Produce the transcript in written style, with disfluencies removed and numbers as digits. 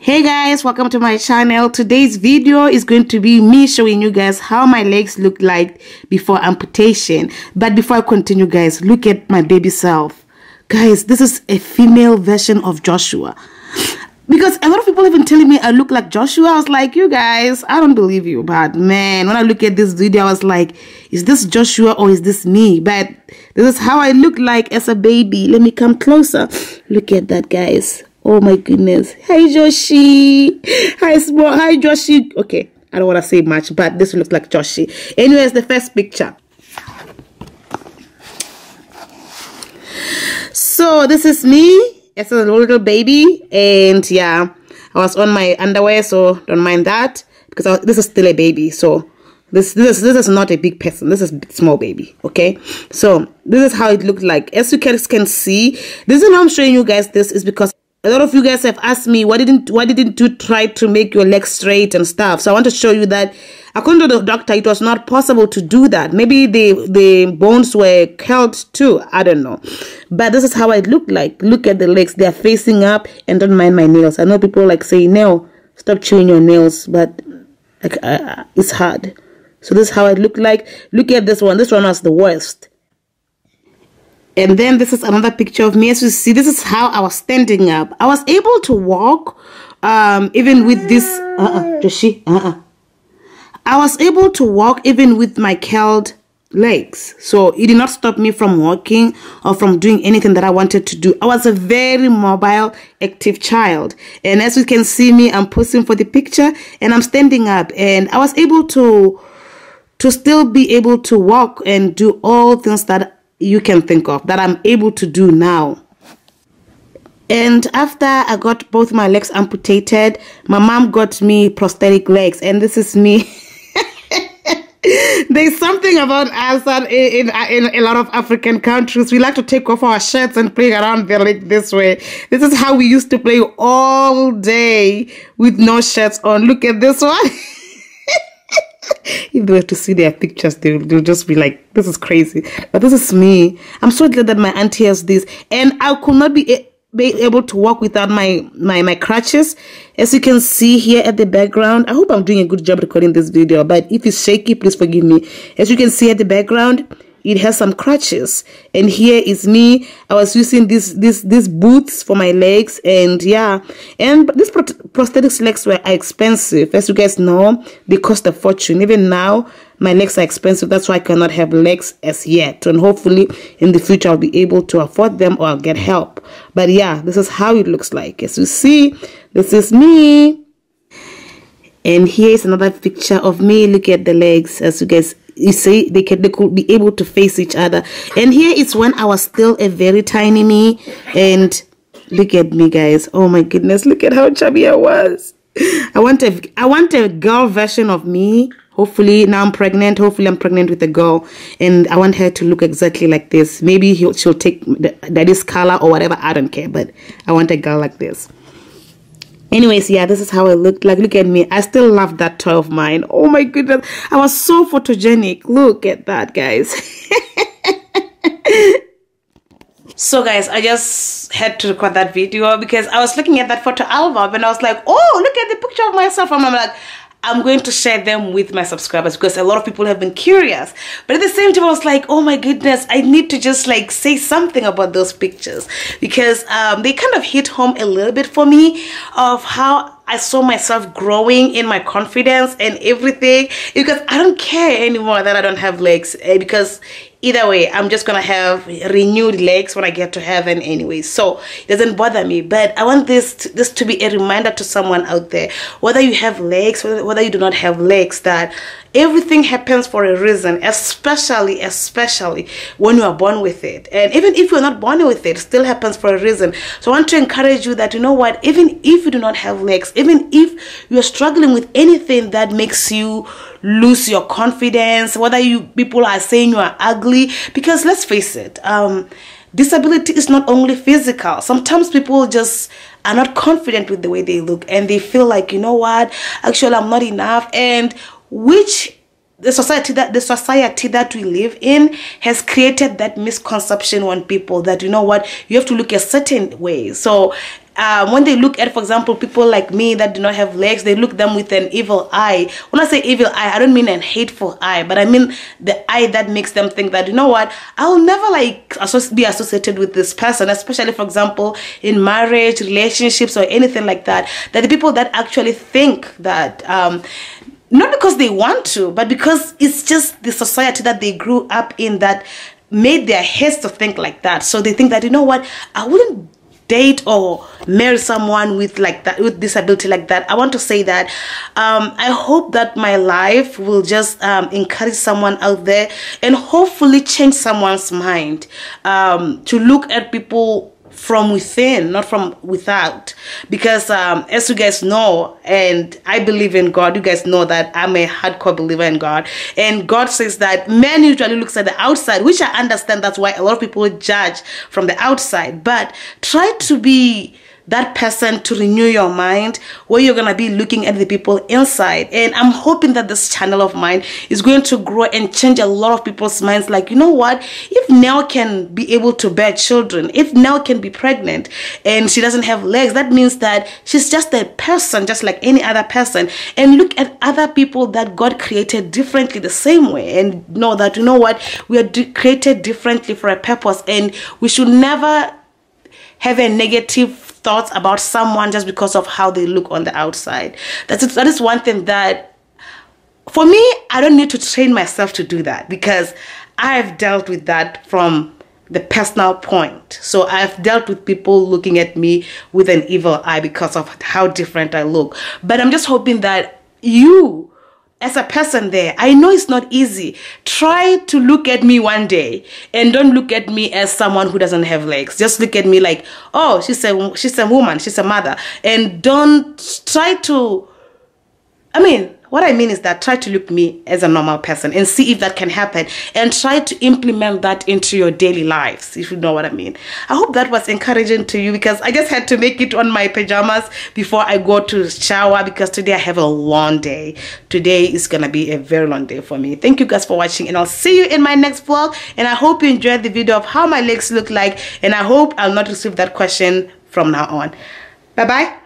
Hey guys, welcome to my channel. Today's video is going to be me showing you guys how my legs look like before amputation. But before I continue, guys, look at my baby self. Guys, this is a female version of Joshua. Because a lot of people have been telling me I look like Joshua. I was like, you guys, I don't believe you. But man, when I look at this video, I was like, is this Joshua or is this me? But this is how I look like as a baby. Let me come closer. Look at that, guys. Oh my goodness. Hi, Joshi. Hi, Joshi. Okay, I don't want to say much, but this looks like Joshi. Anyways, the first picture. So this is me as a little baby, and yeah, I was on my underwear, so don't mind that because this is still a baby. So this is not a big person. This is a small baby. Okay, so this is how it looked like. As you guys can see, the reason I'm showing you guys this is because a lot of you guys have asked me, why didn't you try to make your legs straight and stuff? So I want to show you that according to the doctor, it was not possible to do that. Maybe the bones were curled too. I don't know. But this is how it looked like. Look at the legs. They are facing up, and don't mind my nails. I know people like say, no, stop chewing your nails, but like it's hard. So this is how it looked like. Look at this one. This one was the worst. And then this is another picture of me. As you see, this is how I was standing up. I was able to walk, even with this. Joshi. I was able to walk even with my curled legs. So it did not stop me from walking or from doing anything that I wanted to do. I was a very mobile, active child. And as you can see me, I'm posing for the picture and I'm standing up. And I was able to still be able to walk and do all things that you can think of that I'm able to do now. And after I got both my legs amputated, my mom got me prosthetic legs, and this is me. There's something about us that in a lot of African countries, we like to take off our shirts and play around their leg this way. This is how we used to play all day with no shirts on. Look at this one. If they were to see their pictures, they'll just be like, this is crazy. But this is me. I'm so glad that my auntie has this. And I could not be able to walk without my crutches. As you can see here at the background, I hope I'm doing a good job recording this video. But if it's shaky, please forgive me. As you can see at the background, it has some crutches, and here is me. I was using these boots for my legs, and yeah, and these prosthetics legs were expensive. As you guys know, they cost a fortune. Even now, my legs are expensive. That's why I cannot have legs as yet, and hopefully in the future I'll be able to afford them or I'll get help. But yeah, this is how it looks like. As you see, this is me, and here is another picture of me. Look at the legs. As you guys, you see, they could be able to face each other. And here is when I was still a very tiny me. And look at me, guys. Oh my goodness, look at how chubby I was. I want a girl version of me. Hopefully now I'm pregnant. Hopefully I'm pregnant with a girl, and I want her to look exactly like this. Maybe she'll take daddy's color or whatever. I don't care, but I want a girl like this. Anyways, yeah, this is how I looked like. Look at me. I still love that toy of mine. Oh my goodness. I was so photogenic. Look at that, guys. So guys, I just had to record that video because I was looking at that photo album and I was like, oh, look at the picture of myself. And I'm like, I'm going to share them with my subscribers because a lot of people have been curious. But at the same time, I was like, oh my goodness, I need to just like say something about those pictures because they kind of hit home a little bit for me of how I saw myself growing in my confidence and everything, because I don't care anymore that I don't have legs, because either way, I'm just gonna have renewed legs when I get to heaven anyway, so it doesn't bother me. But I want this to be a reminder to someone out there, whether you have legs, whether you do not have legs, that everything happens for a reason, especially when you are born with it. And even if you're not born with it, it still happens for a reason. So I want to encourage you that, you know what, even if you do not have legs, even if you're struggling with anything that makes you lose your confidence, whether people are saying you are ugly, because let's face it, disability is not only physical. Sometimes people just are not confident with the way they look, and they feel like, you know what, actually I'm not enough. And which the society that we live in has created that misconception on people that, you know what, you have to look a certain way. So when they look at, for example, people like me that do not have legs, they look them with an evil eye. When I say evil eye, I don't mean an hateful eye, but I mean the eye that makes them think that, you know what, I'll never like be associated with this person, especially, for example, in marriage, relationships, or anything like that. That the people that actually think that, not because they want to, but because it's just the society that they grew up in that made their heads to think like that. So they think that, you know what, I wouldn't date or marry someone with like that, with disability like that. I want to say that I hope that my life will just encourage someone out there and hopefully change someone's mind to look at people from within, not from without. Because as you guys know, and I believe in God, you guys know that I'm a hardcore believer in God, and God says that man usually looks at the outside, which I understand. That's why a lot of people judge from the outside, but try to be that person to renew your mind, where you're gonna be looking at the people inside. And I'm hoping that this channel of mine is going to grow and change a lot of people's minds. Like, you know what, if Nell can be able to bear children, if Nell can be pregnant and she doesn't have legs, that means that she's just a person, just like any other person. And look at other people that God created differently the same way, and know that, you know what, we are created differently for a purpose, and we should never have a negative thoughts about someone just because of how they look on the outside. That is one thing that, for me, I don't need to train myself to do that, because I've dealt with that from the personal point. So I've dealt with people looking at me with an evil eye because of how different I look. But I'm just hoping that you, as a person there, I know it's not easy. Try to look at me one day and don't look at me as someone who doesn't have legs. Just look at me like, oh, she's a woman, she's a mother. And don't try to, what I mean is that try to look at me as a normal person and see if that can happen, and try to implement that into your daily lives, if you know what I mean. I hope that was encouraging to you, because I just had to make it on my pajamas before I go to shower, because today I have a long day. Today is gonna be a very long day for me. Thank you guys for watching, and I'll see you in my next vlog. And I hope you enjoyed the video of how my legs look like, and I hope I'll not receive that question from now on. Bye bye.